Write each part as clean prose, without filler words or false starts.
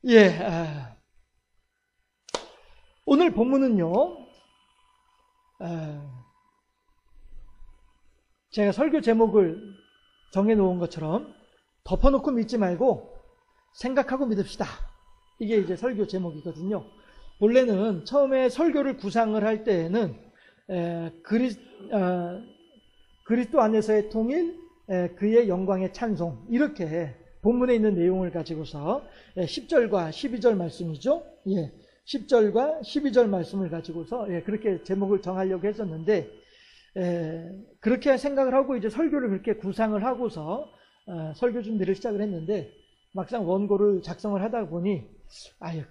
예, 오늘 본문은요, 제가 설교 제목을 정해놓은 것처럼 덮어놓고 믿지 말고 생각하고 믿읍시다. 이게 이제 설교 제목이거든요. 원래는 처음에 설교를 구상을 할 때에는 그리스도 안에서의 통일, 그의 영광의 찬송, 이렇게 본문에 있는 내용을 가지고서 10절과 12절 말씀이죠. 10절과 12절 말씀을 가지고서 그렇게 제목을 정하려고 했었는데, 그렇게 생각을 하고 이제 설교를 그렇게 구상을 하고서 설교 준비를 시작을 했는데, 막상 원고를 작성을 하다 보니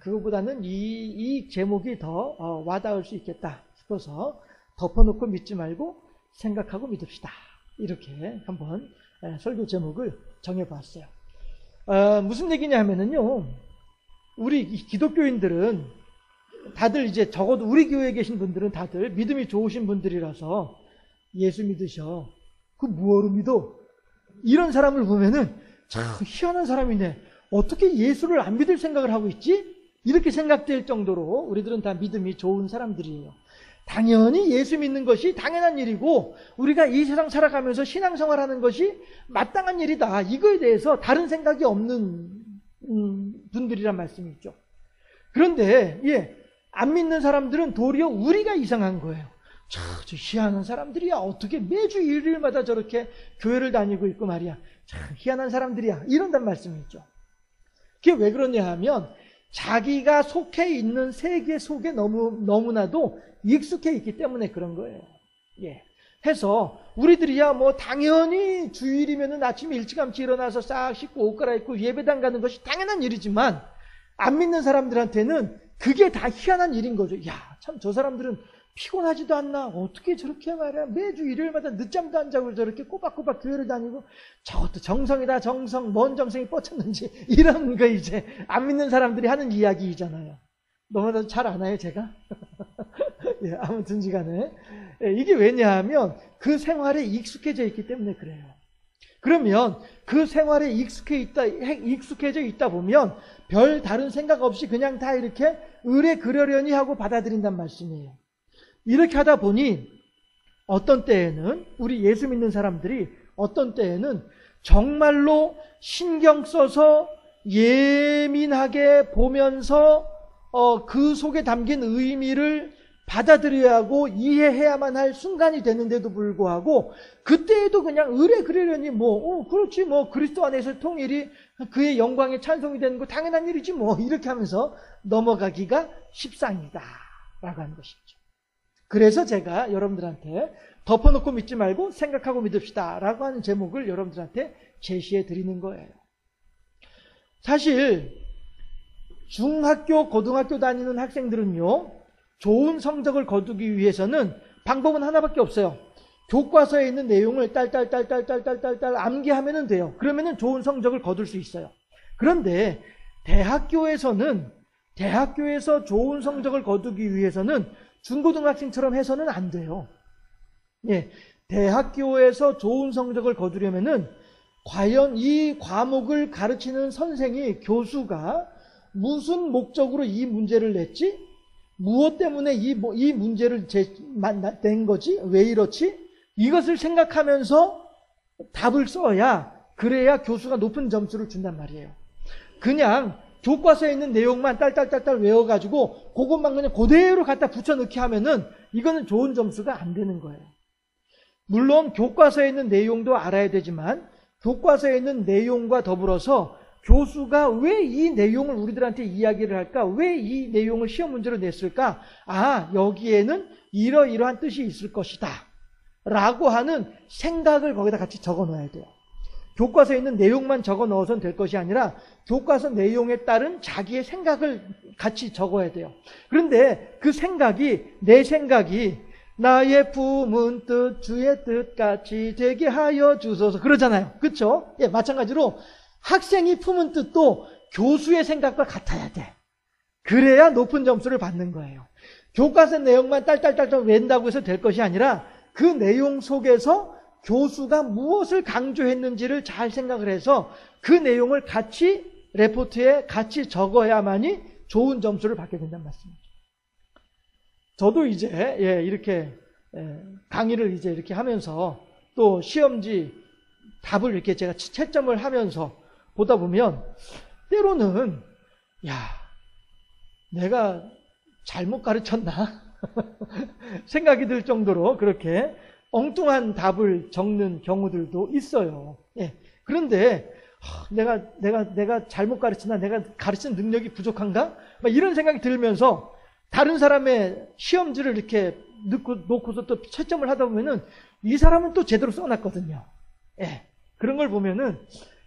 그거보다는 이 제목이 더 와닿을 수 있겠다 싶어서 덮어놓고 믿지 말고 생각하고 믿읍시다. 이렇게 한번 설교 제목을 정해봤어요. 무슨 얘기냐 하면은요, 우리 기독교인들은 다들 이제 적어도 우리 교회에 계신 분들은 다들 믿음이 좋으신 분들이라서 예수 믿으셔. 그 뭐하러 믿어? 이런 사람을 보면은 참 희한한 사람이네. 어떻게 예수를 안 믿을 생각을 하고 있지? 이렇게 생각될 정도로 우리들은 다 믿음이 좋은 사람들이에요. 당연히 예수 믿는 것이 당연한 일이고 우리가 이 세상 살아가면서 신앙생활하는 것이 마땅한 일이다. 이거에 대해서 다른 생각이 없는 분들이란 말씀이죠. 그런데 안 믿는 사람들은 도리어 우리가 이상한 거예요. 저 희한한 사람들이야. 어떻게 매주 일요일마다 저렇게 교회를 다니고 있고 말이야. 참 희한한 사람들이야. 이런단 말씀이죠. 그게 왜 그러냐 하면 자기가 속해 있는 세계 속에 너무나도 익숙해 있기 때문에 그런 거예요. 해서 우리들이야 뭐 당연히 주일이면은 아침 일찌감치 일어나서 싹 씻고 옷 갈아입고 예배당 가는 것이 당연한 일이지만 안 믿는 사람들한테는 그게 다 희한한 일인 거죠. 참 저 사람들은 피곤하지도 않나? 어떻게 저렇게 말이야? 매주 일요일마다 늦잠도 안 자고 저렇게 꼬박꼬박 교회를 다니고 저것도 정성이다, 정성. 뭔 정성이 뻗쳤는지 이런 거 이제 안 믿는 사람들이 하는 이야기잖아요. 너무나도 잘 아나요, 제가? 아무튼 간에 이게 왜냐하면 그 생활에 익숙해져 있기 때문에 그래요. 그러면 그 생활에 익숙해져 있다 보면 별 다른 생각 없이 그냥 다 이렇게 의뢰 그러려니 하고 받아들인단 말씀이에요. 이렇게 하다 보니 어떤 때에는 우리 예수 믿는 사람들이 어떤 때에는 정말로 신경 써서 예민하게 보면서 그 속에 담긴 의미를 받아들여야 하고 이해해야만 할 순간이 되는데도 불구하고 그때에도 그냥 의뢰 그러려니 그렇지 그리스도 안에서 통일이 그의 영광의 찬송이 되는 거 당연한 일이지 이렇게 하면서 넘어가기가 십상이다 라고 하는 것이죠. 그래서 제가 여러분들한테 덮어놓고 믿지 말고 생각하고 믿읍시다 라고 하는 제목을 여러분들한테 제시해 드리는 거예요. 사실 중학교, 고등학교 다니는 학생들은요, 좋은 성적을 거두기 위해서는 방법은 하나밖에 없어요. 교과서에 있는 내용을 딸 암기하면 돼요. 그러면 좋은 성적을 거둘 수 있어요. 그런데 대학교에서 좋은 성적을 거두기 위해서는 중고등학생처럼 해서는 안 돼요. 대학교에서 좋은 성적을 거두려면은 과연 이 과목을 가르치는 선생이, 교수가 무슨 목적으로 이 문제를 냈지? 무엇 때문에 이 문제를 낸 거지? 왜 이렇지? 이것을 생각하면서 답을 써야, 그래야 교수가 높은 점수를 준단 말이에요. 그냥 교과서에 있는 내용만 딸 외워가지고 그것만 그냥 그대로 갖다 붙여넣기 하면은 이거는 좋은 점수가 안 되는 거예요. 물론 교과서에 있는 내용도 알아야 되지만 교과서에 있는 내용과 더불어서 교수가 왜 이 내용을 우리들한테 이야기를 할까? 왜 이 내용을 시험 문제로 냈을까? 여기에는 이러이러한 뜻이 있을 것이다 라고 하는 생각을 거기다 같이 적어 넣어야 돼요. 교과서에 있는 내용만 적어 넣어서는 될 것이 아니라 교과서 내용에 따른 자기의 생각을 같이 적어야 돼요. 그런데 그 생각이, 내 생각이 나의 품은 뜻 주의 뜻같이 되게 하여 주소서 그러잖아요. 그렇죠? 마찬가지로 학생이 품은 뜻도 교수의 생각과 같아야 돼. 그래야 높은 점수를 받는 거예요. 교과서 내용만 딸 웬다고 해서 될 것이 아니라 그 내용 속에서 교수가 무엇을 강조했는지를 잘 생각을 해서 그 내용을 같이 레포트에 같이 적어야만이 좋은 점수를 받게 된다는 말씀이죠. 저도 이제 이렇게 강의를 이제 이렇게 하면서 또 시험지 답을 이렇게 제가 채점을 하면서 보다 보면 때로는 내가 잘못 가르쳤나 생각이 들 정도로 그렇게 엉뚱한 답을 적는 경우들도 있어요. 그런데 내가 잘못 가르치나, 내가 가르치는 능력이 부족한가? 막 이런 생각이 들면서 다른 사람의 시험지를 이렇게 놓고서 또 채점을 하다 보면은 이 사람은 또 제대로 써놨거든요. 그런 걸 보면은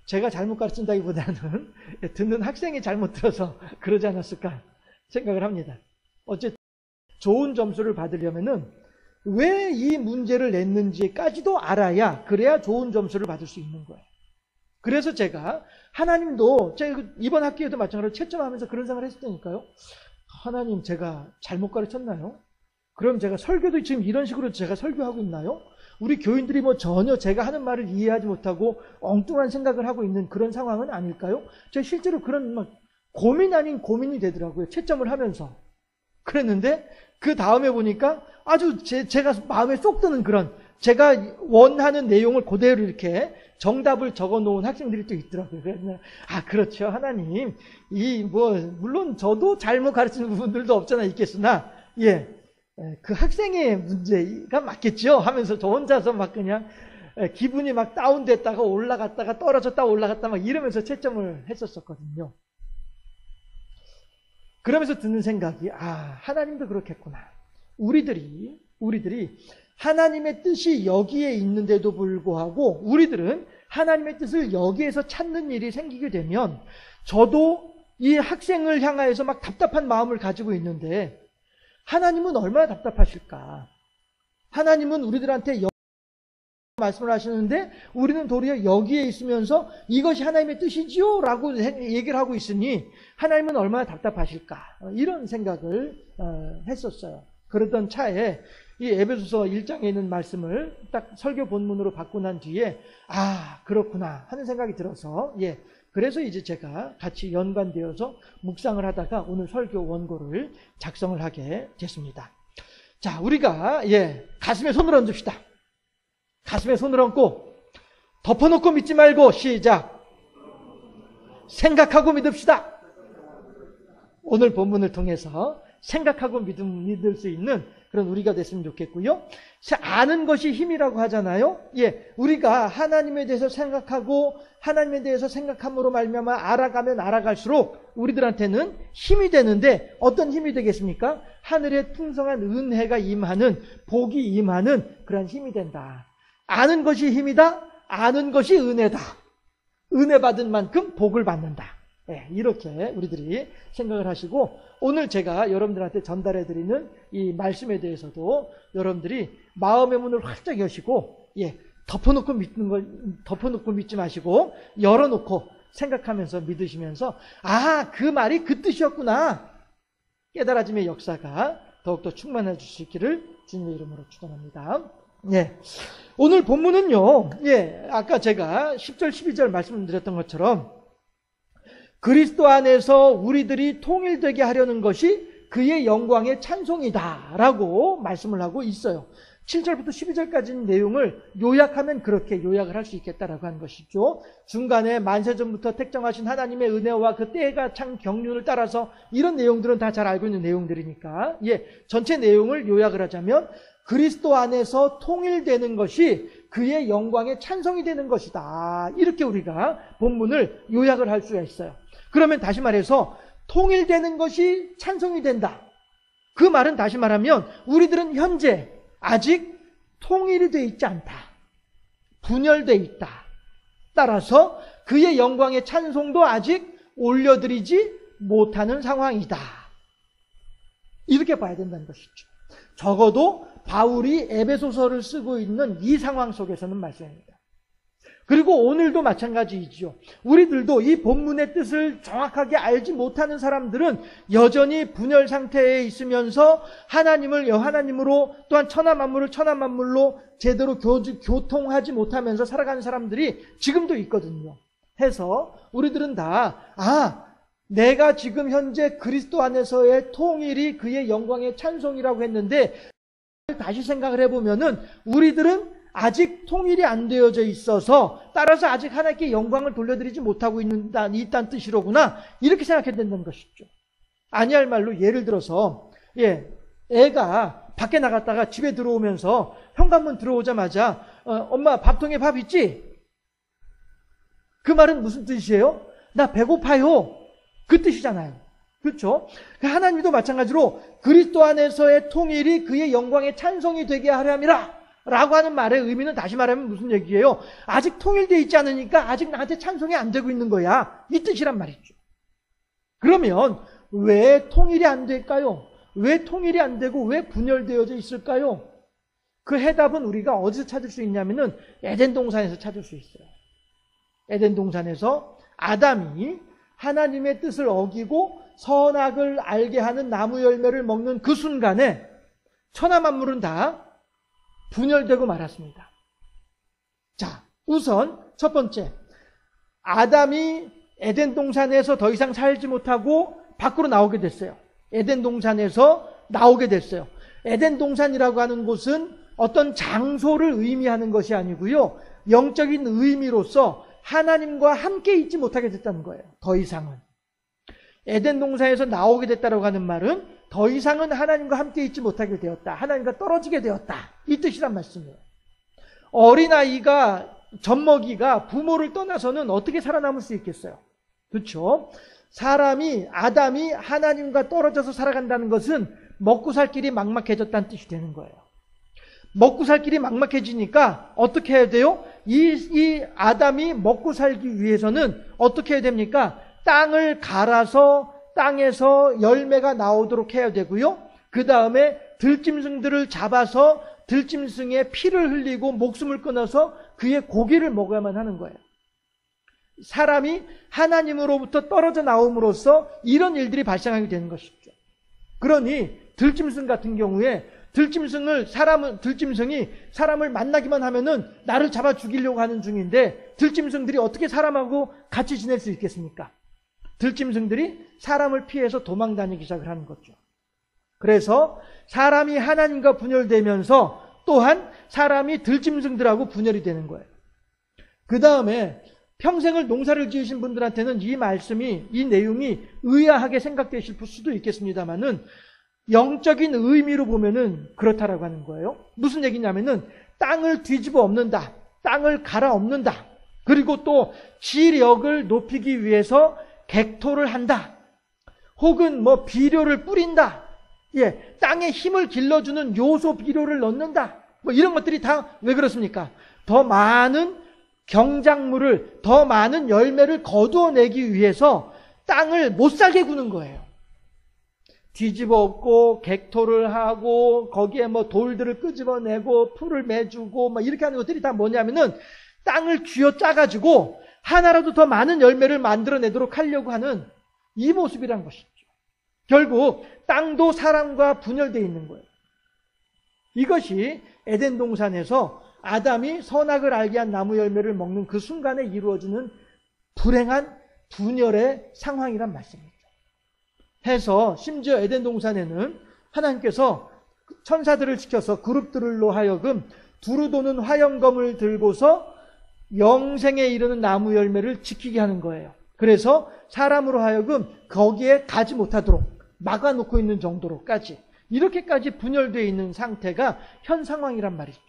제가 잘못 가르친다기보다는 듣는 학생이 잘못 들어서 그러지 않았을까 생각을 합니다. 어쨌든 좋은 점수를 받으려면은 왜 이 문제를 냈는지까지도 알아야, 그래야 좋은 점수를 받을 수 있는 거예요. 그래서 제가 하나님도, 제가 이번 학기에도 마찬가지로 채점하면서 그런 생각을 했었다니까요. 하나님, 제가 잘못 가르쳤나요? 그럼 제가 설교도 지금 이런 식으로 제가 설교하고 있나요? 우리 교인들이 뭐 전혀 제가 하는 말을 이해하지 못하고 엉뚱한 생각을 하고 있는 그런 상황은 아닐까요? 제가 실제로 그런 막 고민 아닌 고민이 되더라고요. 채점을 하면서. 그랬는데 그 다음에 보니까 아주 제가 마음에 쏙 드는 그런, 제가 원하는 내용을 그대로 이렇게 정답을 적어 놓은 학생들이 또 있더라고요. 그래서 그렇죠. 하나님, 물론 저도 잘못 가르치는 부분들도 없잖아 있겠으나, 그 학생의 문제가 맞겠죠 하면서 저 혼자서 막 그냥 기분이 막 다운됐다가 올라갔다가 떨어졌다가 올라갔다 막 이러면서 채점을 했었거든요. 그러면서 드는 생각이, 하나님도 그렇겠구나. 우리들이 하나님의 뜻이 여기에 있는데도 불구하고 우리들은 하나님의 뜻을 여기에서 찾는 일이 생기게 되면, 저도 이 학생을 향하여서 막 답답한 마음을 가지고 있는데 하나님은 얼마나 답답하실까. 하나님은 우리들한테 말씀을 하시는데 우리는 도리어 여기에 있으면서 이것이 하나님의 뜻이지요 라고 얘기를 하고 있으니 하나님은 얼마나 답답하실까, 이런 생각을 했었어요. 그러던 차에 이 에베소서 1장에 있는 말씀을 딱 설교 본문으로 받고 난 뒤에 그렇구나 하는 생각이 들어서, 그래서 이제 제가 같이 연관되어서 묵상을 하다가 오늘 설교 원고를 작성을 하게 됐습니다. 자, 우리가 가슴에 손을 얹읍시다. 가슴에 손을 얹고 덮어놓고 믿지 말고, 시작. 생각하고 믿읍시다. 오늘 본문을 통해서 생각하고 믿을 수 있는 그런 우리가 됐으면 좋겠고요. 아는 것이 힘이라고 하잖아요. 우리가 하나님에 대해서 생각하고 하나님에 대해서 생각함으로 말미암아 알아가면 알아갈수록 우리들한테는 힘이 되는데, 어떤 힘이 되겠습니까? 하늘의 풍성한 은혜가 임하는, 복이 임하는 그런 힘이 된다. 아는 것이 힘이다. 아는 것이 은혜다. 은혜 받은 만큼 복을 받는다. 이렇게 우리들이 생각을 하시고, 오늘 제가 여러분들한테 전달해드리는 이 말씀에 대해서도 여러분들이 마음의 문을 활짝 여시고, 덮어놓고 믿지 마시고 열어놓고 생각하면서 믿으시면서, 그 말이 그 뜻이었구나, 깨달아짐의 역사가 더욱더 충만해 주시기를 주님의 이름으로 축원합니다. 오늘 본문은요, 아까 제가 10절 12절 말씀드렸던 것처럼 그리스도 안에서 우리들이 통일되게 하려는 것이 그의 영광의 찬송이다 라고 말씀을 하고 있어요. 7절부터 12절까지 내용을 요약하면 그렇게 요약을 할 수 있겠다라고 하는 것이죠. 중간에 만세전부터 택정하신 하나님의 은혜와 그 때가 찬 경륜을 따라서, 이런 내용들은 다 잘 알고 있는 내용들이니까 전체 내용을 요약을 하자면, 그리스도 안에서 통일되는 것이 그의 영광의 찬송이 되는 것이다, 이렇게 우리가 본문을 요약을 할 수가 있어요. 그러면 다시 말해서 통일되는 것이 찬송이 된다. 그 말은 다시 말하면 우리들은 현재 아직 통일이 되어 있지 않다. 분열되어 있다. 따라서 그의 영광의 찬송도 아직 올려드리지 못하는 상황이다. 이렇게 봐야 된다는 것이죠. 적어도 바울이 에베소서를 쓰고 있는 이 상황 속에서는 말씀입니다. 그리고 오늘도 마찬가지이죠. 우리들도 이 본문의 뜻을 정확하게 알지 못하는 사람들은 여전히 분열 상태에 있으면서 하나님을 하나님으로, 또한 천하 만물을 천하 만물로 제대로 교통하지 못하면서 살아가는 사람들이 지금도 있거든요. 해서 우리들은 다 내가 지금 현재 그리스도 안에서의 통일이 그의 영광의 찬송이라고 했는데, 다시 생각을 해보면은 우리들은 아직 통일이 안 되어져 있어서 따라서 아직 하나님께 영광을 돌려드리지 못하고 있다는 뜻이로구나, 이렇게 생각해야 된다는 것이죠. 아니할 말로 예를 들어서 애가 밖에 나갔다가 집에 들어오면서 현관문 들어오자마자 엄마 밥통에 밥 있지? 그 말은 무슨 뜻이에요? 나 배고파요. 그 뜻이잖아요. 그렇죠? 하나님도 마찬가지로 그리스도 안에서의 통일이 그의 영광의 찬송이 되게 하려함이라 라고 하는 말의 의미는, 다시 말하면 무슨 얘기예요? 아직 통일되어 있지 않으니까 아직 나한테 찬송이 안 되고 있는 거야, 이 뜻이란 말이죠. 그러면 왜 통일이 안 될까요? 왜 통일이 안 되고 왜 분열되어져 있을까요? 그 해답은 우리가 어디서 찾을 수 있냐면은 에덴 동산에서 찾을 수 있어요. 에덴 동산에서 아담이 하나님의 뜻을 어기고 선악을 알게 하는 나무 열매를 먹는 그 순간에 천하 만물은 다 분열되고 말았습니다. 자, 우선 첫 번째, 아담이 에덴 동산에서 더 이상 살지 못하고 밖으로 나오게 됐어요. 에덴 동산에서 나오게 됐어요. 에덴 동산이라고 하는 곳은 어떤 장소를 의미하는 것이 아니고요, 영적인 의미로서 하나님과 함께 있지 못하게 됐다는 거예요. 더 이상은. 에덴 동산에서 나오게 됐다고 하는 말은 더 이상은 하나님과 함께 있지 못하게 되었다, 하나님과 떨어지게 되었다, 이 뜻이란 말씀이에요. 어린아이가, 젖먹이가 부모를 떠나서는 어떻게 살아남을 수 있겠어요? 그렇죠? 아담이 하나님과 떨어져서 살아간다는 것은 먹고 살 길이 막막해졌다는 뜻이 되는 거예요. 먹고 살 길이 막막해지니까 어떻게 해야 돼요? 이 아담이 먹고 살기 위해서는 어떻게 해야 됩니까? 땅을 갈아서 땅에서 열매가 나오도록 해야 되고요, 그 다음에 들짐승들을 잡아서 들짐승의 피를 흘리고 목숨을 끊어서 그의 고기를 먹어야만 하는 거예요. 사람이 하나님으로부터 떨어져 나옴으로써 이런 일들이 발생하게 되는 것이죠. 그러니 들짐승 같은 경우에 들짐승이 사람을 만나기만 하면은 나를 잡아 죽이려고 하는 중인데, 들짐승들이 어떻게 사람하고 같이 지낼 수 있겠습니까? 들짐승들이 사람을 피해서 도망 다니기 시작을 하는 거죠. 그래서 사람이 하나님과 분열되면서 또한 사람이 들짐승들하고 분열이 되는 거예요. 그 다음에 평생을 농사를 지으신 분들한테는 이 내용이 의아하게 생각되실 수도 있겠습니다만은, 영적인 의미로 보면은 그렇다라고 하는 거예요. 무슨 얘기냐면은 땅을 뒤집어 엎는다, 땅을 갈아 엎는다, 그리고 또 지력을 높이기 위해서 객토를 한다, 혹은 비료를 뿌린다, 땅에 힘을 길러주는 요소 비료를 넣는다, 이런 것들이 다 왜 그렇습니까? 더 많은 경작물을, 더 많은 열매를 거두어내기 위해서 땅을 못 살게 구는 거예요. 뒤집어 엎고 객토를 하고 거기에 돌들을 끄집어내고 풀을 매주고 이렇게 하는 것들이 다 뭐냐면은 땅을 쥐어짜가지고 하나라도 더 많은 열매를 만들어내도록 하려고 하는 이 모습이란 것이죠. 결국 땅도 사람과 분열되어 있는 거예요. 이것이 에덴 동산에서 아담이 선악을 알게 한 나무 열매를 먹는 그 순간에 이루어지는 불행한 분열의 상황이란 말씀이죠. 해서 심지어 에덴 동산에는 하나님께서 천사들을 시켜서 그룹들로 하여금 두루 도는 화영검을 들고서 영생에 이르는 나무 열매를 지키게 하는 거예요. 그래서 사람으로 하여금 거기에 가지 못하도록 막아놓고 있는 정도로까지, 이렇게까지 분열되어 있는 상태가 현 상황이란 말이죠.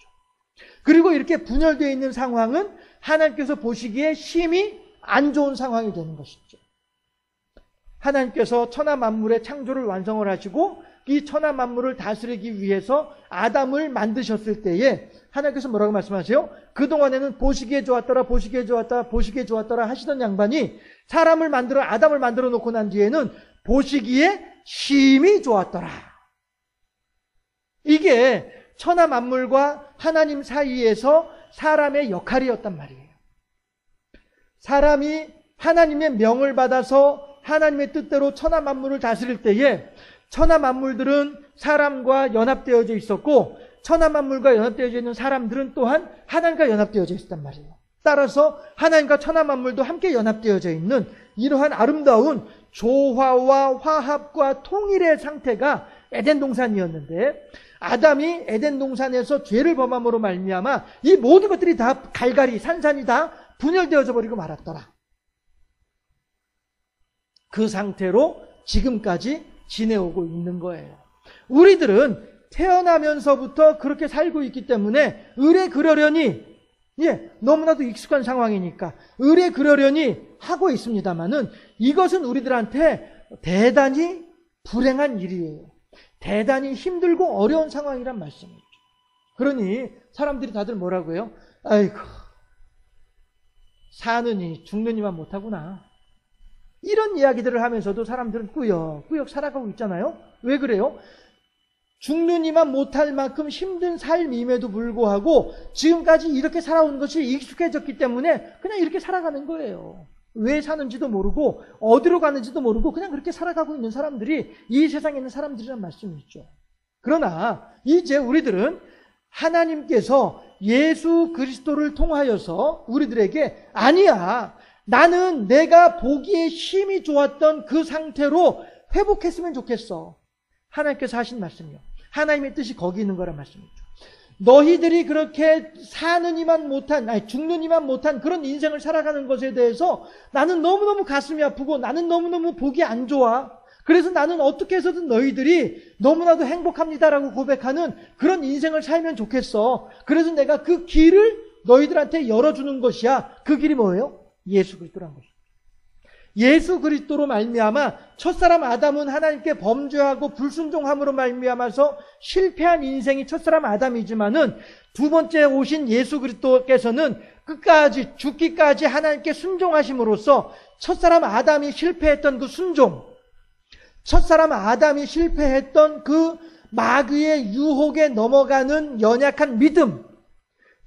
그리고 이렇게 분열되어 있는 상황은 하나님께서 보시기에 심히 안 좋은 상황이 되는 것이죠. 하나님께서 천하 만물의 창조를 완성을 하시고 이 천하 만물을 다스리기 위해서 아담을 만드셨을 때에 하나님께서 뭐라고 말씀하세요? 그동안에는 보시기에 좋았더라, 보시기에 좋았다, 보시기에 좋았더라 하시던 양반이 아담을 만들어 놓고 난 뒤에는 보시기에 심히 좋았더라. 이게 천하 만물과 하나님 사이에서 사람의 역할이었단 말이에요. 사람이 하나님의 명을 받아서 하나님의 뜻대로 천하 만물을 다스릴 때에 천하 만물들은 사람과 연합되어져 있었고, 천하 만물과 연합되어져 있는 사람들은 또한 하나님과 연합되어져 있었단 말이에요. 따라서 하나님과 천하 만물도 함께 연합되어져 있는 이러한 아름다운 조화와 화합과 통일의 상태가 에덴 동산이었는데, 아담이 에덴 동산에서 죄를 범함으로 말미암아 이 모든 것들이 다 갈갈이 산산이 다 분열되어져 버리고 말았더라. 그 상태로 지금까지 지내오고 있는 거예요. 우리들은 태어나면서부터 그렇게 살고 있기 때문에 의뢰 그러려니, 너무나도 익숙한 상황이니까 의뢰 그러려니 하고 있습니다만은, 이것은 우리들한테 대단히 불행한 일이에요. 대단히 힘들고 어려운 상황이란 말씀이죠. 그러니 사람들이 다들 뭐라고 해요? 아이고, 사느니 죽느니만 못하구나. 이런 이야기들을 하면서도 사람들은 꾸역꾸역 살아가고 있잖아요. 왜 그래요? 죽느니만 못할 만큼 힘든 삶임에도 불구하고 지금까지 이렇게 살아온 것이 익숙해졌기 때문에 그냥 이렇게 살아가는 거예요. 왜 사는지도 모르고 어디로 가는지도 모르고 그냥 그렇게 살아가고 있는 사람들이 이 세상에 있는 사람들이란 말씀이죠. 그러나 이제 우리들은 하나님께서 예수 그리스도를 통하여서 우리들에게, 아니야, 나는 내가 보기에 힘이 좋았던 그 상태로 회복했으면 좋겠어. 하나님께서 하신 말씀이요. 하나님의 뜻이 거기 있는 거란 말씀이죠. 너희들이 그렇게 사느니만 못한, 죽느니만 못한 그런 인생을 살아가는 것에 대해서 나는 너무너무 가슴이 아프고 나는 너무너무 보기 안 좋아. 그래서 나는 어떻게 해서든 너희들이 너무나도 행복합니다라고 고백하는 그런 인생을 살면 좋겠어. 그래서 내가 그 길을 너희들한테 열어주는 것이야. 그 길이 뭐예요? 예수 그리스도란 것이죠. 예수 그리스도로 말미암아 첫사람 아담은 하나님께 범죄하고 불순종함으로 말미암아서 실패한 인생이 첫사람 아담이지만은, 두 번째 오신 예수 그리스도께서는 끝까지 죽기까지 하나님께 순종하심으로써 첫사람 아담이 실패했던 그 순종, 첫사람 아담이 실패했던 그 마귀의 유혹에 넘어가는 연약한 믿음,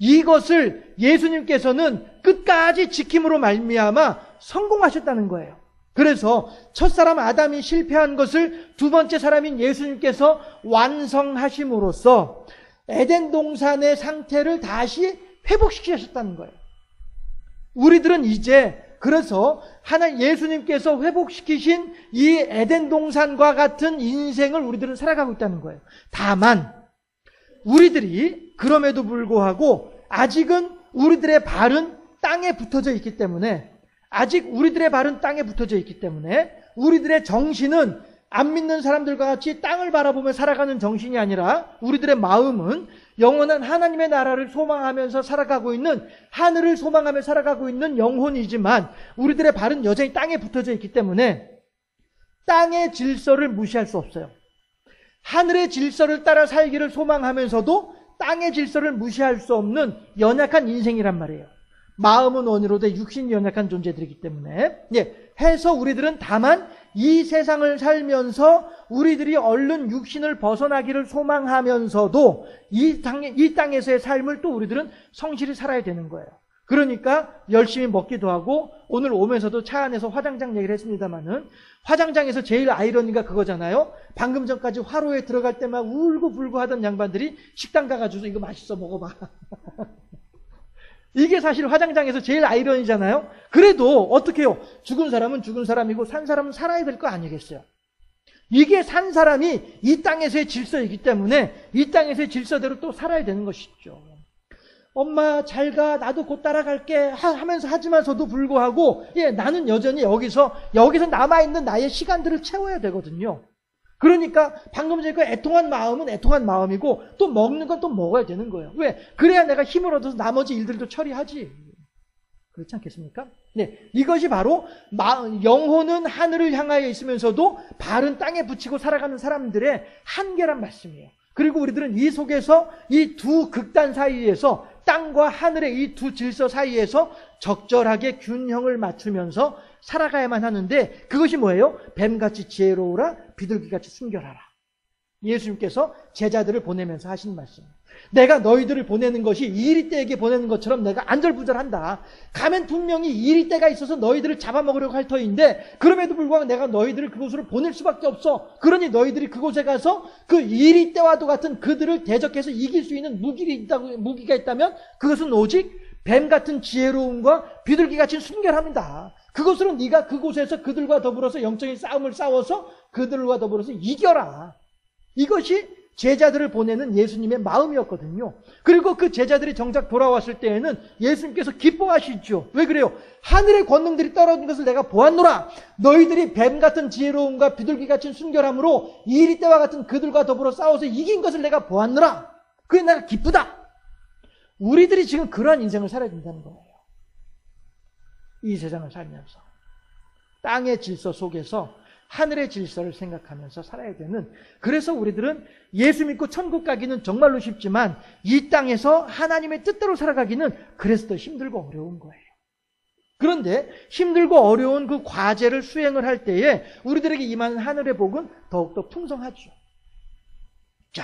이것을 예수님께서는 끝까지 지킴으로 말미암아 성공하셨다는 거예요. 그래서 첫사람 아담이 실패한 것을 두 번째 사람인 예수님께서 완성하심으로써 에덴 동산의 상태를 다시 회복시키셨다는 거예요. 우리들은 이제 그래서 예수님께서 회복시키신 이 에덴 동산과 같은 인생을 우리들은 살아가고 있다는 거예요. 다만 우리들이 그럼에도 불구하고 아직은 우리들의 발은 땅에 붙어져 있기 때문에, 우리들의 정신은 안 믿는 사람들과 같이 땅을 바라보며 살아가는 정신이 아니라, 우리들의 마음은 영원한 하나님의 나라를 소망하면서 살아가고 있는, 하늘을 소망하며 살아가고 있는 영혼이지만, 우리들의 발은 여전히 땅에 붙어져 있기 때문에 땅의 질서를 무시할 수 없어요. 하늘의 질서를 따라 살기를 소망하면서도 땅의 질서를 무시할 수 없는 연약한 인생이란 말이에요. 마음은 원이로되 육신이 연약한 존재들이기 때문에, 해서 우리들은 다만 이 세상을 살면서 우리들이 얼른 육신을 벗어나기를 소망하면서도 이 땅에서의 삶을 또 우리들은 성실히 살아야 되는 거예요. 그러니까 열심히 먹기도 하고, 오늘 오면서도 차 안에서 화장장 얘기를 했습니다만은, 화장장에서 제일 아이러니가 그거잖아요. 방금 전까지 화로에 들어갈 때만 울고불고 하던 양반들이 식당 가가지고 이거 맛있어 먹어봐. 이게 사실 화장장에서 제일 아이러니잖아요. 그래도 어떻게 해요? 죽은 사람은 죽은 사람이고 산 사람은 살아야 될 거 아니겠어요? 이게 산 사람이 이 땅에서의 질서이기 때문에 이 땅에서의 질서대로 또 살아야 되는 것이죠. 엄마 잘 가, 나도 곧 따라갈게 하면서 하지만서도 불구하고, 나는 여전히 여기서 남아있는 나의 시간들을 채워야 되거든요. 그러니까 방금 전에 그 애통한 마음은 애통한 마음이고, 또 먹는 건 또 먹어야 되는 거예요. 왜? 그래야 내가 힘을 얻어서 나머지 일들도 처리하지. 그렇지 않겠습니까? 이것이 바로 영혼은 하늘을 향하여 있으면서도 발은 땅에 붙이고 살아가는 사람들의 한계란 말씀이에요. 그리고 우리들은 이 속에서 이 두 극단 사이에서, 땅과 하늘의 이 두 질서 사이에서 적절하게 균형을 맞추면서 살아가야만 하는데, 그것이 뭐예요? 뱀같이 지혜로우라, 비둘기같이 순결하라. 예수님께서 제자들을 보내면서 하신 말씀. 내가 너희들을 보내는 것이 이리떼에게 보내는 것처럼 내가 안절부절한다. 가면 분명히 이리떼가 있어서 너희들을 잡아먹으려고 할 터인데, 그럼에도 불구하고 내가 너희들을 그곳으로 보낼 수밖에 없어. 그러니 너희들이 그곳에 가서 그 이리떼와도 같은 그들을 대적해서 이길 수 있는 무기가 있다면 그것은 오직 뱀 같은 지혜로움과 비둘기 같은 순결함이다. 그것으로 네가 그곳에서 그들과 더불어서 영적인 싸움을 싸워서 그들과 더불어서 이겨라. 이것이 제자들을 보내는 예수님의 마음이었거든요. 그리고 그 제자들이 정작 돌아왔을 때에는 예수님께서 기뻐하시죠. 왜 그래요? 하늘의 권능들이 떨어진 것을 내가 보았노라. 너희들이 뱀 같은 지혜로움과 비둘기 같은 순결함으로 이리 때와 같은 그들과 더불어 싸워서 이긴 것을 내가 보았노라. 그게 내가 기쁘다. 우리들이 지금 그러한 인생을 살아야 된다는 거예요. 이 세상을 살면서 땅의 질서 속에서 하늘의 질서를 생각하면서 살아야 되는, 그래서 우리들은 예수 믿고 천국 가기는 정말로 쉽지만 이 땅에서 하나님의 뜻대로 살아가기는 그래서 더 힘들고 어려운 거예요. 그런데 힘들고 어려운 그 과제를 수행을 할 때에 우리들에게 임하는 하늘의 복은 더욱더 풍성하죠. 자,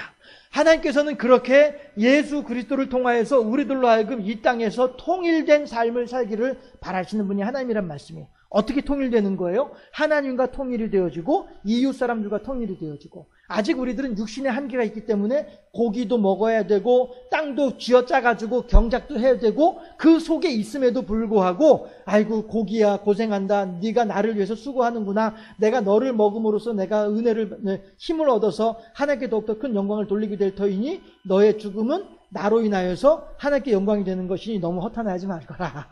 하나님께서는 그렇게 예수 그리스도를 통하여서 우리들로 하여금 이 땅에서 통일된 삶을 살기를 바라시는 분이 하나님이란 말씀이에요. 어떻게 통일되는 거예요? 하나님과 통일이 되어지고 이웃 사람들과 통일이 되어지고, 아직 우리들은 육신의 한계가 있기 때문에 고기도 먹어야 되고 땅도 쥐어짜가지고 경작도 해야 되고, 그 속에 있음에도 불구하고 아이고 고기야 고생한다, 네가 나를 위해서 수고하는구나, 내가 너를 먹음으로써 내가 힘을 얻어서 하나님께 더욱더 큰 영광을 돌리게 될 터이니 너의 죽음은 나로 인하여서 하나님께 영광이 되는 것이니 너무 허탄하지 말거라.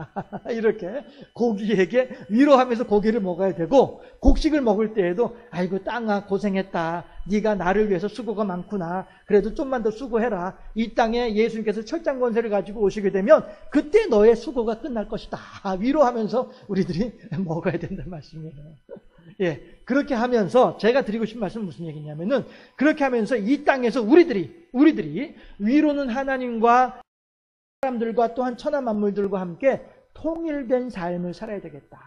이렇게 고기에게 위로하면서 고기를 먹어야 되고, 곡식을 먹을 때에도 아이고 땅아 고생했다, 네가 나를 위해서 수고가 많구나, 그래도 좀만 더 수고해라. 이 땅에 예수님께서 철장 권세를 가지고 오시게 되면 그때 너의 수고가 끝날 것이다. 위로하면서 우리들이 먹어야 된다는 말씀이에요. 예, 그렇게 하면서 제가 드리고 싶은 말씀은 무슨 얘기냐면은, 그렇게 하면서 이 땅에서 우리들이 위로는 하나님과 사람들과 또한 천하 만물들과 함께 통일된 삶을 살아야 되겠다.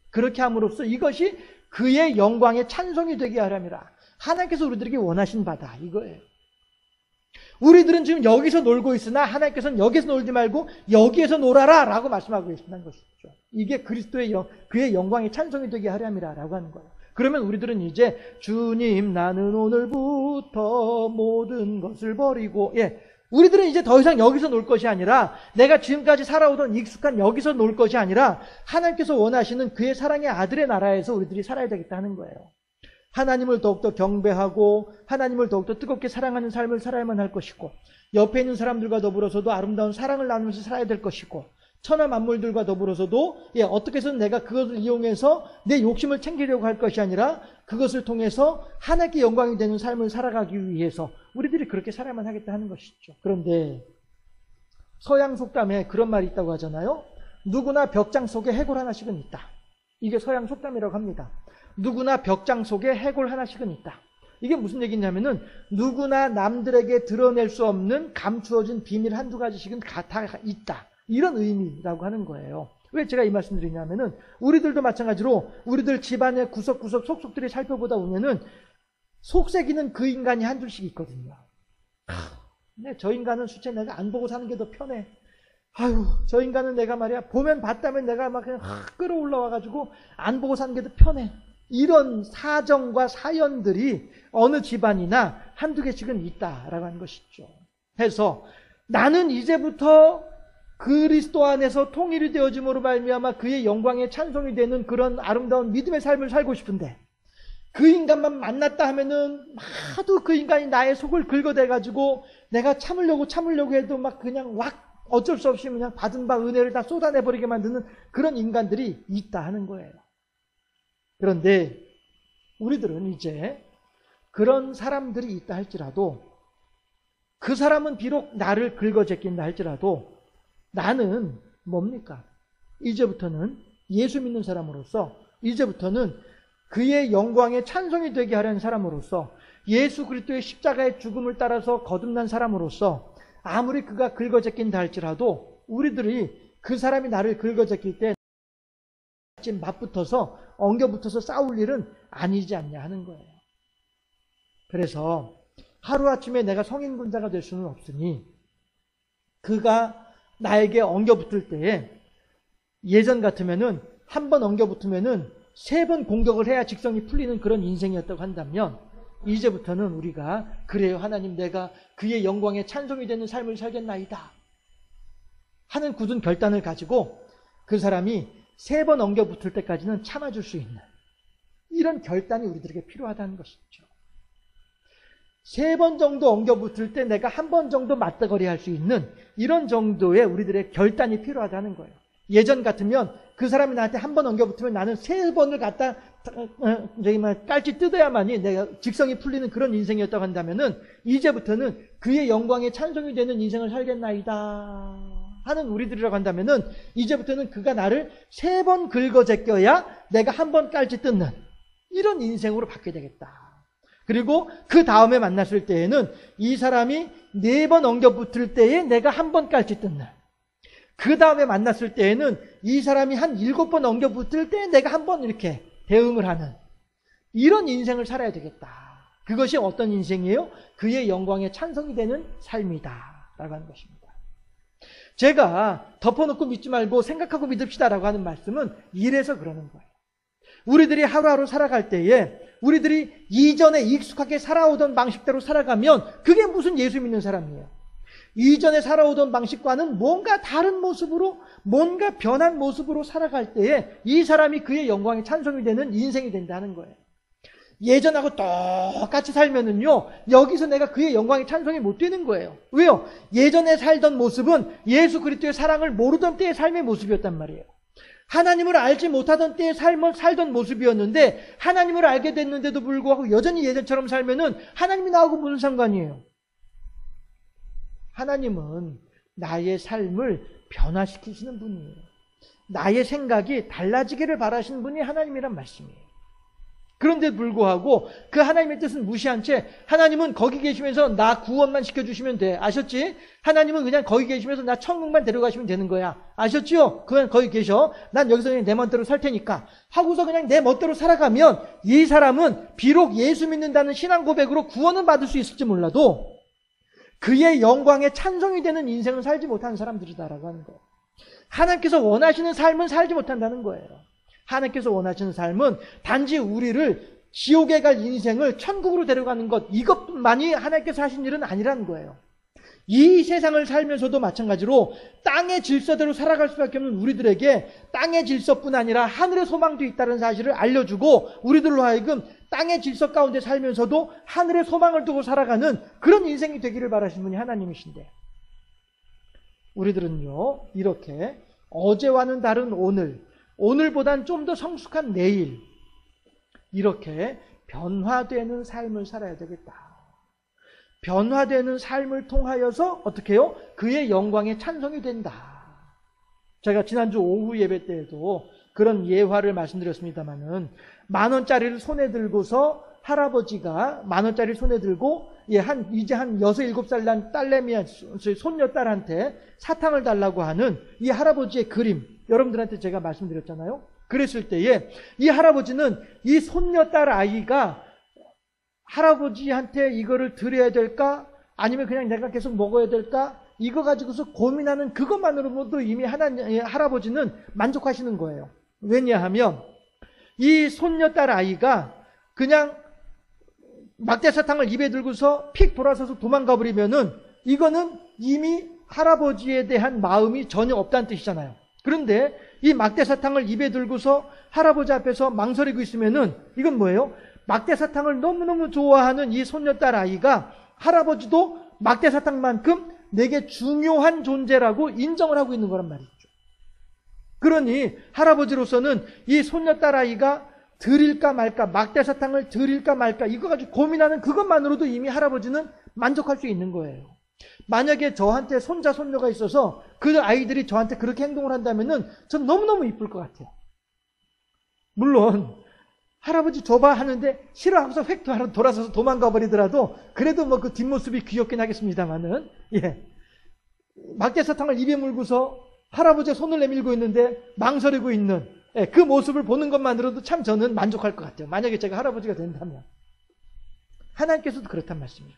그렇게 함으로써 이것이 그의 영광의 찬송이 되게 하람이라. 하나님께서 우리들에게 원하신 바다 이거예요. 우리들은 지금 여기서 놀고 있으나 하나님께서는 여기서 놀지 말고 여기에서 놀아라 라고 말씀하고 계신다는 것이죠. 이게 그의 영광의 찬송이 되게 하람이라 라고 하는 거예요. 그러면 우리들은 이제 주님 나는 오늘부터 모든 것을 버리고, 우리들은 이제 더 이상 여기서 놀 것이 아니라, 내가 지금까지 살아오던 익숙한 여기서 놀 것이 아니라 하나님께서 원하시는 그의 사랑의 아들의 나라에서 우리들이 살아야 되겠다 하는 거예요. 하나님을 더욱더 경배하고 하나님을 더욱더 뜨겁게 사랑하는 삶을 살아야만 할 것이고, 옆에 있는 사람들과 더불어서도 아름다운 사랑을 나누면서 살아야 될 것이고, 천하 만물들과 더불어서도 어떻게 해서든 내가 그것을 이용해서 내 욕심을 챙기려고 할 것이 아니라 그것을 통해서 하나님께 영광이 되는 삶을 살아가기 위해서 우리들이 그렇게 살아야만 하겠다 하는 것이죠. 그런데 서양 속담에 그런 말이 있다고 하잖아요. 누구나 벽장 속에 해골 하나씩은 있다. 이게 서양 속담이라고 합니다. 누구나 벽장 속에 해골 하나씩은 있다. 이게 무슨 얘기냐면은 누구나 남들에게 드러낼 수 없는 감추어진 비밀 한두 가지씩은 다 있다. 이런 의미라고 하는 거예요. 왜 제가 이 말씀 드리냐면은 우리들도 마찬가지로 우리들 집안의 구석구석 속속들이 살펴보다 보면은 속색이는 그 인간이 한둘씩 있거든요. 근데 저 인간은 수채 내가 안 보고 사는 게 더 편해. 아유, 저 인간은 내가 말이야 보면 봤다면 내가 막 그냥 끌어올라와가지고 안 보고 사는 게 더 편해. 이런 사정과 사연들이 어느 집안이나 한두 개씩은 있다라고 하는 것이죠. 해서 나는 이제부터 그리스도 안에서 통일이 되어짐으로 말미암아 그의 영광의 찬송이 되는 그런 아름다운 믿음의 삶을 살고 싶은데, 그 인간만 만났다 하면은 하도 그 인간이 나의 속을 긁어대가지고 내가 참으려고 해도 막 그냥 어쩔 수 없이 그냥 받은 바 은혜를 다 쏟아내버리게 만드는 그런 인간들이 있다 하는 거예요. 그런데 우리들은 이제 그런 사람들이 있다 할지라도, 그 사람은 비록 나를 긁어제낀다 할지라도 나는 뭡니까? 이제부터는 예수 믿는 사람으로서, 이제부터는 그의 영광의 찬송이 되게 하려는 사람으로서, 예수 그리스도의 십자가의 죽음을 따라서 거듭난 사람으로서, 아무리 그가 긁어제낀다 할지라도 우리들이 그 사람이 나를 긁어제낄 때 맞붙어서 엉겨붙어서 싸울 일은 아니지 않냐 하는 거예요. 그래서 하루아침에 내가 성인군자가 될 수는 없으니, 그가 나에게 엉겨붙을 때에 예전 같으면은 한 번 엉겨붙으면은 3번 공격을 해야 직성이 풀리는 그런 인생이었다고 한다면, 이제부터는 우리가 그래요 하나님, 내가 그의 영광에 찬송이 되는 삶을 살겠나이다. 하는 굳은 결단을 가지고 그 사람이 3번 엉겨붙을 때까지는 참아줄 수 있는 이런 결단이 우리들에게 필요하다는 것이죠. 3번 정도 엉겨붙을 때 내가 1번 정도 맞다거리 할 수 있는 이런 정도의 우리들의 결단이 필요하다는 거예요. 예전 같으면 그 사람이 나한테 1번 엉겨붙으면 나는 3번을 갖다 깔치 뜯어야만이 내가 직성이 풀리는 그런 인생이었다고 한다면은 이제부터는 그의 영광에 찬송이 되는 인생을 살겠나이다 하는 우리들이라고 한다면은 이제부터는 그가 나를 3번 긁어 제껴야 내가 1번 깔치 뜯는 이런 인생으로 바뀌게 되겠다. 그리고 그 다음에 만났을 때에는 이 사람이 4번 엉겨붙을 때에 내가 1번 깔치 뜯는, 그 다음에 만났을 때에는 이 사람이 한 7번 엉겨붙을 때 내가 1번 이렇게 대응을 하는 이런 인생을 살아야 되겠다. 그것이 어떤 인생이에요? 그의 영광에 찬송이 되는 삶이다 라고 하는 것입니다. 제가 덮어놓고 믿지 말고 생각하고 믿읍시다 라고 하는 말씀은 이래서 그러는 거예요. 우리들이 하루하루 살아갈 때에 우리들이 이전에 익숙하게 살아오던 방식대로 살아가면 그게 무슨 예수 믿는 사람이에요. 이전에 살아오던 방식과는 뭔가 다른 모습으로, 뭔가 변한 모습으로 살아갈 때에 이 사람이 그의 영광에 찬송이 되는 인생이 된다는 거예요. 예전하고 똑같이 살면은요, 여기서 내가 그의 영광에 찬송이 못 되는 거예요. 왜요? 예전에 살던 모습은 예수 그리스도의 사랑을 모르던 때의 삶의 모습이었단 말이에요. 하나님을 알지 못하던 때의 삶을 살던 모습이었는데 하나님을 알게 됐는데도 불구하고 여전히 예전처럼 살면은 하나님이 나하고 무슨 상관이에요? 하나님은 나의 삶을 변화시키시는 분이에요. 나의 생각이 달라지기를 바라시는 분이 하나님이란 말씀이에요. 그런데 불구하고 그 하나님의 뜻은 무시한 채 하나님은 거기 계시면서 나 구원만 시켜주시면 돼. 아셨지? 하나님은 그냥 거기 계시면서 나 천국만 데려가시면 되는 거야. 아셨죠? 그냥 거기 계셔. 난 여기서 그냥 내 멋대로 살 테니까 하고서 그냥 내 멋대로 살아가면 이 사람은 비록 예수 믿는다는 신앙 고백으로 구원은 받을 수 있을지 몰라도 그의 영광에 찬송이 되는 인생을 살지 못하는 사람들이다라고 하는 거예요. 하나님께서 원하시는 삶은 살지 못한다는 거예요. 하나님께서 원하시는 삶은 단지 우리를 지옥에 갈 인생을 천국으로 데려가는 것, 이것만이 하나님께서 하신 일은 아니라는 거예요. 이 세상을 살면서도 마찬가지로 땅의 질서대로 살아갈 수밖에 없는 우리들에게 땅의 질서뿐 아니라 하늘의 소망도 있다는 사실을 알려주고 우리들로 하여금 땅의 질서 가운데 살면서도 하늘의 소망을 두고 살아가는 그런 인생이 되기를 바라시는 분이 하나님이신데, 우리들은요 이렇게 어제와는 다른 오늘, 오늘보단 좀 더 성숙한 내일, 이렇게 변화되는 삶을 살아야 되겠다. 변화되는 삶을 통하여서 어떻게 해요? 그의 영광에 찬송이 된다. 제가 지난주 오후 예배 때에도 그런 예화를 말씀드렸습니다마는 10,000원짜리를 손에 들고서 할아버지가 10,000원짜리를 손에 들고 이제 한 6, 7살 난 딸내미 손녀딸한테 사탕을 달라고 하는 이 할아버지의 그림, 여러분들한테 제가 말씀드렸잖아요. 그랬을 때에 이 할아버지는 이 손녀딸 아이가 할아버지한테 이거를 드려야 될까? 아니면 그냥 내가 계속 먹어야 될까? 이거 가지고서 고민하는 그것만으로도 이미 할아버지는 만족하시는 거예요. 왜냐하면 이 손녀딸 아이가 그냥 막대사탕을 입에 들고서 픽 돌아서서 도망가 버리면은 이거는 이미 할아버지에 대한 마음이 전혀 없다는 뜻이잖아요. 그런데 이 막대사탕을 입에 들고서 할아버지 앞에서 망설이고 있으면은 이건 뭐예요? 막대사탕을 너무너무 좋아하는 이 손녀딸 아이가 할아버지도 막대사탕만큼 내게 중요한 존재라고 인정을 하고 있는 거란 말이죠. 그러니 할아버지로서는 이 손녀딸 아이가 드릴까 말까, 막대사탕을 드릴까 말까 이거 가지고 고민하는 그것만으로도 이미 할아버지는 만족할 수 있는 거예요. 만약에 저한테 손자 손녀가 있어서 그 아이들이 저한테 그렇게 행동을 한다면은 전 너무너무 이쁠 것 같아요. 물론 할아버지 줘봐 하는데 싫어하고서 획 돌아서서 도망가 버리더라도 그래도 뭐 그 뒷모습이 귀엽긴 하겠습니다만은, 막대사탕을 입에 물고서 할아버지의 손을 내밀고 있는데 망설이고 있는 그 모습을 보는 것만으로도 참 저는 만족할 것 같아요. 만약에 제가 할아버지가 된다면. 하나님께서도 그렇단 말씀이죠.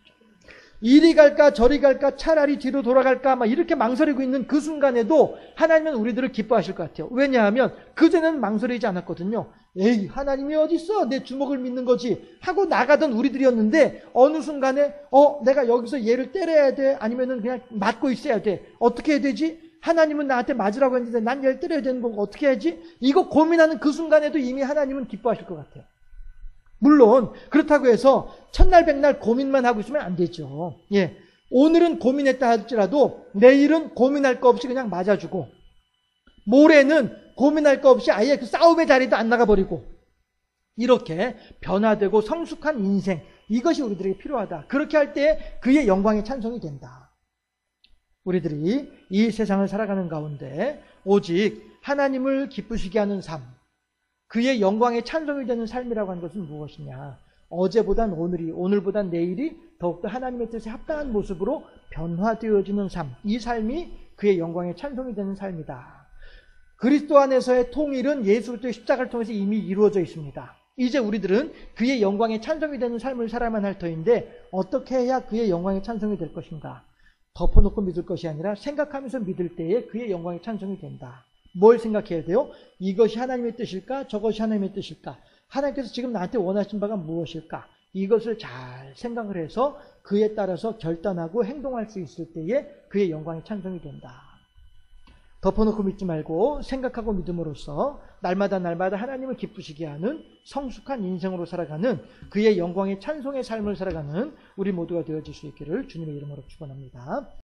이리 갈까 저리 갈까 차라리 뒤로 돌아갈까 막 이렇게 망설이고 있는 그 순간에도 하나님은 우리들을 기뻐하실 것 같아요. 왜냐하면 그전에는 망설이지 않았거든요. 에이, 하나님이 어딨어? 내 주먹을 믿는 거지 하고 나가던 우리들이었는데 어느 순간에 내가 여기서 얘를 때려야 돼? 아니면은 그냥 맞고 있어야 돼? 어떻게 해야 되지? 하나님은 나한테 맞으라고 했는데 난 얘를 때려야 되는 거고 어떻게 해야지? 이거 고민하는 그 순간에도 이미 하나님은 기뻐하실 것 같아요. 물론 그렇다고 해서 첫날 백날 고민만 하고 있으면 안 되죠. 예, 오늘은 고민했다 할지라도 내일은 고민할 거 없이 그냥 맞아주고, 모레는 고민할 거 없이 아예 그 싸움의 자리도 안 나가버리고, 이렇게 변화되고 성숙한 인생, 이것이 우리들에게 필요하다. 그렇게 할 때 그의 영광의 찬송이 된다. 우리들이 이 세상을 살아가는 가운데 오직 하나님을 기쁘시게 하는 삶, 그의 영광의 찬송이 되는 삶이라고 하는 것은 무엇이냐? 어제보단 오늘이, 오늘보단 내일이 더욱더 하나님의 뜻에 합당한 모습으로 변화되어지는 삶, 이 삶이 그의 영광의 찬송이 되는 삶이다. 그리스도 안에서의 통일은 예수 그리스도의 십자가를 통해서 이미 이루어져 있습니다. 이제 우리들은 그의 영광의 찬송이 되는 삶을 살아야만 할 터인데, 어떻게 해야 그의 영광의 찬송이 될 것인가? 덮어놓고 믿을 것이 아니라 생각하면서 믿을 때에 그의 영광의 찬송이 된다. 뭘 생각해야 돼요? 이것이 하나님의 뜻일까? 저것이 하나님의 뜻일까? 하나님께서 지금 나한테 원하신 바가 무엇일까? 이것을 잘 생각을 해서 그에 따라서 결단하고 행동할 수 있을 때에 그의 영광의 찬송이 된다. 덮어놓고 믿지 말고 생각하고 믿음으로써 날마다 하나님을 기쁘시게 하는 성숙한 인생으로 살아가는, 그의 영광의 찬송의 삶을 살아가는 우리 모두가 되어질 수 있기를 주님의 이름으로 축원합니다.